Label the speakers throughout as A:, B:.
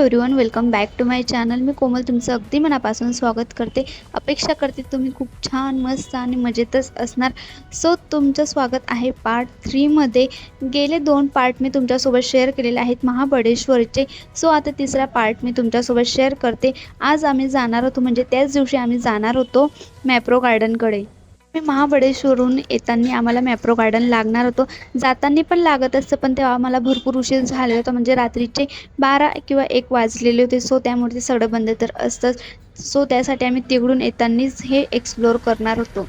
A: Everyone, welcome back to my channel. मी कोमल तुमचं अगदी मनापासून स्वागत करते. अपेक्षा करते तुम्ही खूप छान, मस्त आणि मजेतच असणार. सो तुमचं स्वागत आहे पार्ट 3 मध्ये. गेले 2 पार्ट मी तुमच्यासोबत शेअर केलेले आहेत महाबळेश्वरचे. सो आता तिसरा पार्ट मी तुमच्यासोबत शेअर करते. आज आम्ही जाणार होतो, म्हणजे त्याच दिवशी आम्ही जाणार होतो मॅप्रो गार्डनकडे. मी महाबळेश्वरहून येताना आम्हाला मॅप्रो गार्डन लागणार होतं. जाताना पण लागत असतं, पण तेव्हा आम्हाला भरपूर उशीर झालेला होता, म्हणजे रात्रीचे 12 किंवा 1 वाजलेले होते. सो त्यामुळे ते सगळं बंद तर असतंच. सो त्यासाठी आम्ही तिकडून येतानाच हे एक्सप्लोअर करणार होतो.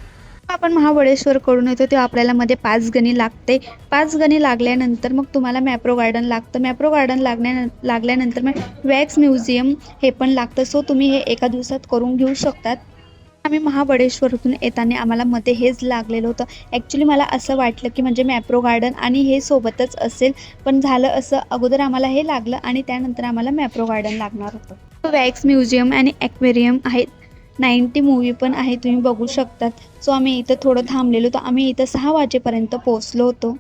A: आपण महाबळेश्वरकडून येतो तेव्हा आपल्याला मध्ये 5 गणी लागते. 5 गणी लागल्यानंतर मग तुम्हाला मॅप्रो गार्डन लागतं. मॅप्रो गार्डन लागल्यानंतर मग वॅक्स म्युझियम हे पण लागतं. सो तुम्ही हे एका दिवसात करून घेऊ शकतात. आम्ही महाबळेश्वरतून येताना आम्हाला मध्ये हेच लागलेलं होतं. ॲक्च्युली मला असं वाटलं की म्हणजे मॅप्रो गार्डन आणि हे सोबतच असेल, पण झालं असं, अगोदर आम्हाला हे लागलं आणि त्यानंतर आम्हाला मॅप्रो गार्डन लागणार होतं. वॅक्स म्युझियम आणि ॲक्वेरियम आहेत. 90 मूव्ही पण आहे, तुम्ही बघू शकतात. सो आम्ही इथं थोडं थांबलेलो होतो. आम्ही इथं 6 वाजेपर्यंत पोहोचलो होतो.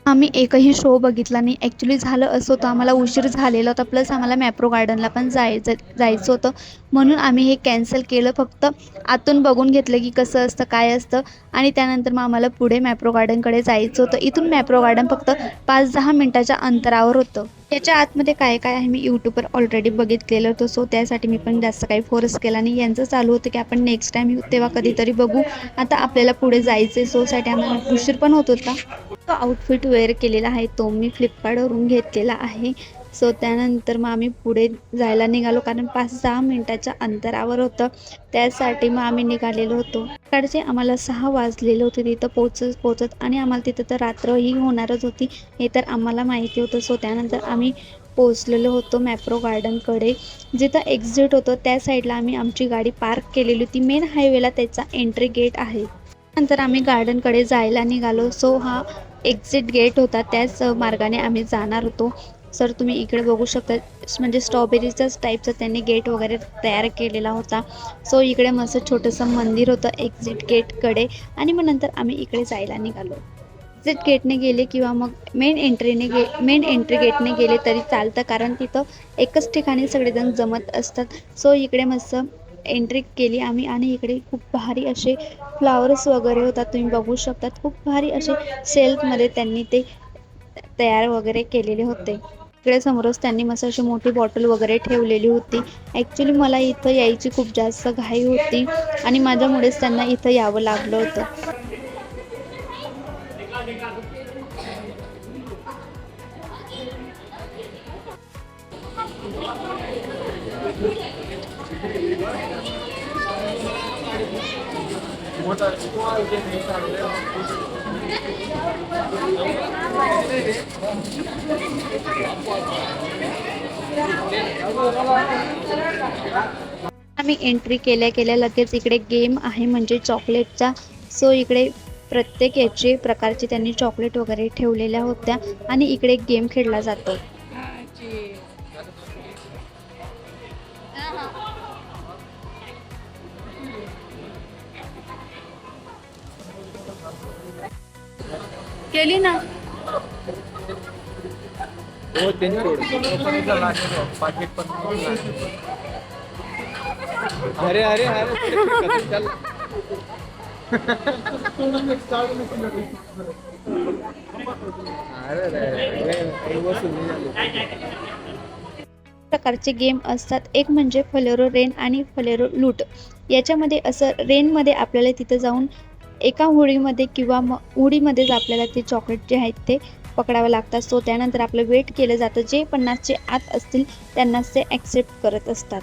A: आम्ही एकही शो बघितला नाही. ॲक्च्युली झालं असं होतं, आम्हाला उशीर झालेला होता, प्लस आम्हाला मॅप्रो गार्डनला पण जायचं होतं, म्हणून आम्ही हे कॅन्सल केलं. फक्त आतून बघून घेतलं की कसं असतं, काय असतं, आणि त्यानंतर मग आम्हाला पुढे मॅप्रो गार्डनकडे जायचं होतं. इथून मॅप्रो गार्डन फक्त 5-10 मिनटाच्या अंतरावर होतं. याच्या आतमध्ये काय काय आहे मी यूट्यूबवर ऑलरेडी बघितलेलं होतं. सो त्यासाठी मी पण जास्त काही फोर्स केला नाही. यांचं चालू होतं की आपण नेक्स्ट टाईम येऊ तेव्हा कधीतरी बघू, आता आपल्याला पुढे जायचं आहे. सोसाठी आम्हाला उशीर पण होत होता. तो आउटफिट वेअर केलेला आहे तो मी फ्लिपकार्टवरून घेतलेला आहे. सो त्यानंतर मग आम्ही पुढे जायला निघालो, कारण 5-10 मिनटाच्या अंतरावर होतं. त्यासाठी मग आम्ही निघालेलो होतो. सकाळचे आम्हाला 6 वाजलेले होते तिथं पोचत, आणि आम्हाला तिथं तर रात्रही होणारच होती, हे तर आम्हाला माहिती होतं. सो त्यानंतर आम्ही पोचलेलो होतो मॅप्रो गार्डनकडे. जिथं एक्झिट होतं त्या साईडला आम्ही आमची गाडी पार्क केलेली होती. मेन हायवेला त्याचा एंट्री गेट आहे. नंतर आम्ही गार्डनकडे जायला निघालो. सो हा एक्झिट गेट होता, त्याच मार्गाने आम्ही जाणार होतो. सर तुम्ही इकडे बघू शकता, म्हणजे स्ट्रॉबेरीचाच टाईपचा त्यांनी गेट वगैरे तयार केलेला होता. सो इकडे मस्त छोटंसं मंदिर होतं एक्झिट गेटकडे, आणि मग नंतर आम्ही इकडे जायला निघालो. एक्झिट गेटने गेले किंवा मग मेन एंट्री गेटने गेले तरी चालतं, कारण तिथं एकच ठिकाणी सगळेजण जमत असतात. सो इकडे मस्त एंट्री केली आम्ही, आणि इकडे खूप भारी असे फ्लावर्स वगैरे होतात, तुम्ही बघू शकतात. खूप भारी असे सेल्फमध्ये त्यांनी ते तयार वगैरे केलेले होते. इकडे समोरच त्यांनी मस्त अशी मोठी बॉटल वगैरे ठेवलेली होती. ॲक्च्युली मला इथं यायची खूप जास्त घाई होती, आणि माझ्यामुळेच त्यांना इथं यावं लागलं होतं. आम्ही एंट्री केल्या लगेच इकडे गेम आहे, म्हणजे चॉकलेटचा. सो इकडे प्रत्येक याचे प्रकारचे त्यांनी चॉकलेट वगैरे ठेवलेल्या होत्या, आणि इकडे गेम खेळला जातो. केली ना.
B: अरे अरे अरे चल.
A: प्रकारचे गेम असतात. एक म्हणजे फलेरो रेन आणि फलेरो लूट. याच्यामध्ये असं रेनमध्ये आपल्याला तिथं जाऊन एका होडीमध्ये किंवा होडीमध्येच आपल्याला ते चॉकलेट जे आहेत ते पकडावं लागतात. सो त्यानंतर आपलं वेट केलं जातं. जे 50चे आत असतील त्यांनाच ते ॲक्सेप्ट करत असतात.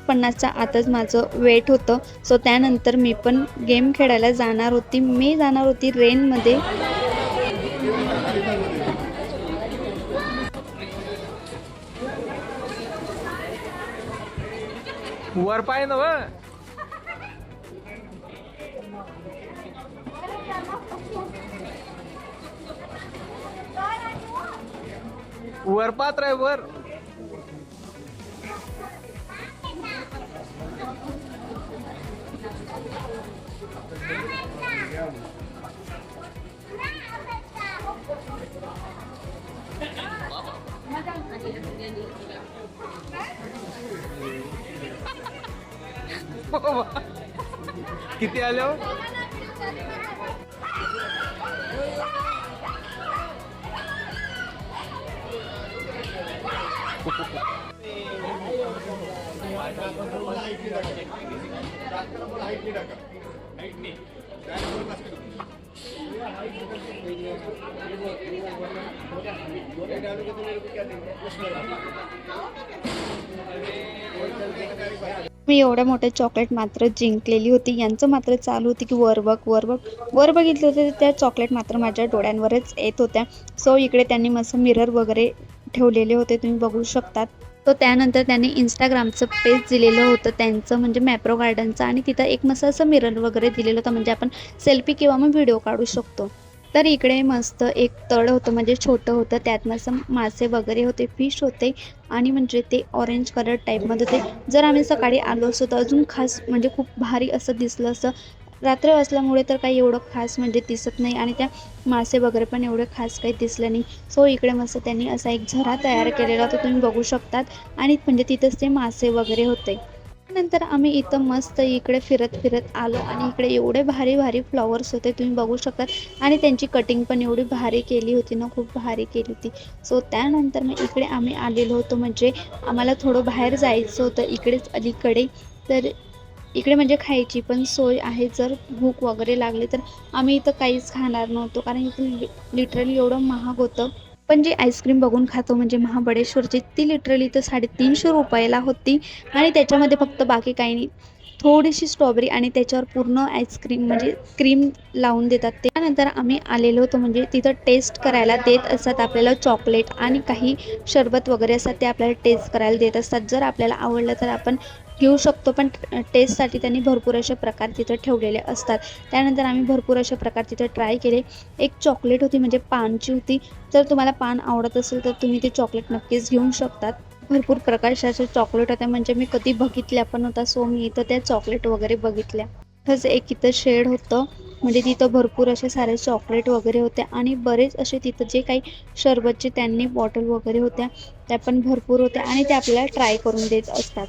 A: 50च्या आतच माझं वेट होतं. सो त्यानंतर मी पण गेम खेळायला जाणार होती. मी जाणार होती रेनमध्ये.
B: वर पाय ना वर पात्र आहे वर. किती आले हो?
A: मी एवढ्या मोठ्या चॉकलेट मात्र जिंकलेली होती. यांचं मात्र चालू होती की वर बघ, वर बघ. वर बघितलं होतं त्या चॉकलेट मात्र माझ्या डोळ्यांवरच येत होत्या. सो इकडे त्यांनी मस्त मिरर वगैरे ठेवलेले होते, तुम्ही बघू शकतात. तो त्यानंतर त्यांनी इंस्टाग्रामचं पेज दिलेलं होतं त्यांचं, म्हणजे मॅप्रो गार्डनचं, आणि तिथं एक मस्त असं मिरर वगैरे दिलेलं होतं, म्हणजे आपण सेल्फी किंवा मग व्हिडिओ काढू शकतो. तर इकडे मस्त एक तळ होतं, म्हणजे छोटं होतं, त्यात मस्त मासे वगैरे होते, फिश होते, आणि म्हणजे ते ऑरेंज कलर टाईपमध्ये होते. जर आम्ही सकाळी आलो असतो तर अजून खास म्हणजे खूप भारी असं दिसलं असतं. रात्र असल्यामुळे तर काही एवढं खास म्हणजे दिसत नाही, आणि त्या मासे वगैरे पण एवढे खास काही दिसले नाही. सो इकडे मस्त त्यांनी असा एक झरा तयार केलेला होता, तुम्ही बघू शकतात, आणि म्हणजे तिथंच ते मासे वगैरे होते. नंतर आम्ही इथं मस्त इकडे फिरत फिरत आलो, आणि इकडे एवढे भारी भारी फ्लॉवर्स होते, तुम्ही बघू शकतात, आणि त्यांची कटिंग पण एवढी भारी केली होती ना, खूप भारी केली होती. सो त्यानंतर मग इकडे आम्ही आलेलो होतो, म्हणजे आम्हाला थोडं बाहेर जायचं होतं इकडेच अलीकडे. तर इकडे म्हणजे खायची पण सोय आहे, जर भूक वगैरे लागली तर. आम्ही इथं काहीच खाणार नव्हतो, कारण इथं लिटरली एवढं महाग होतं. पण जी आईस्क्रीम बघून खातो म्हणजे महाबळेश्वरची, ती लिटरली तर 350 रुपयाला होती, आणि त्याच्यामध्ये फक्त बाकी काही नाही. थोडीशी स्ट्रॉबेरी आणि त्याच्यावर पूर्ण आईस्क्रीम म्हणजे क्रीम लावून देतात ते. त्यानंतर आम्ही आलेलो होतो, म्हणजे तिथं टेस्ट करायला देत असतात आपल्याला चॉकलेट आणि काही शरबत वगैरे असतात, ते आपल्याला टेस्ट करायला देत असतात. जर आपल्याला आवडलं तर आपण घेऊ शकतो, पण टेस्टसाठी त्यांनी भरपूर असे प्रकार तिथं ठेवलेले असतात. त्यानंतर आम्ही भरपूर असे प्रकार तिथं ट्राय केले. एक चॉकलेट होती, म्हणजे पानची होती. जर तुम्हाला पान आवडत असेल तर तुम्ही ते चॉकलेट नक्कीच घेऊ शकतात. भरपूर प्रकारचे चॉकलेट होत्या, म्हणजे मी कधी बघितल्या पण नव्हत्या. सो मी इथं त्या चॉकलेट वगैरे बघितल्या. तसंच एक इथं शेड होतं, म्हणजे तिथं भरपूर असे सारे चॉकलेट वगैरे होते, आणि बरेच असे तिथं जे काही शरबतचे त्यांनी बॉटल वगैरे होत्या, त्या पण भरपूर होत्या, आणि ते आपल्याला ट्राय करून देत असतात.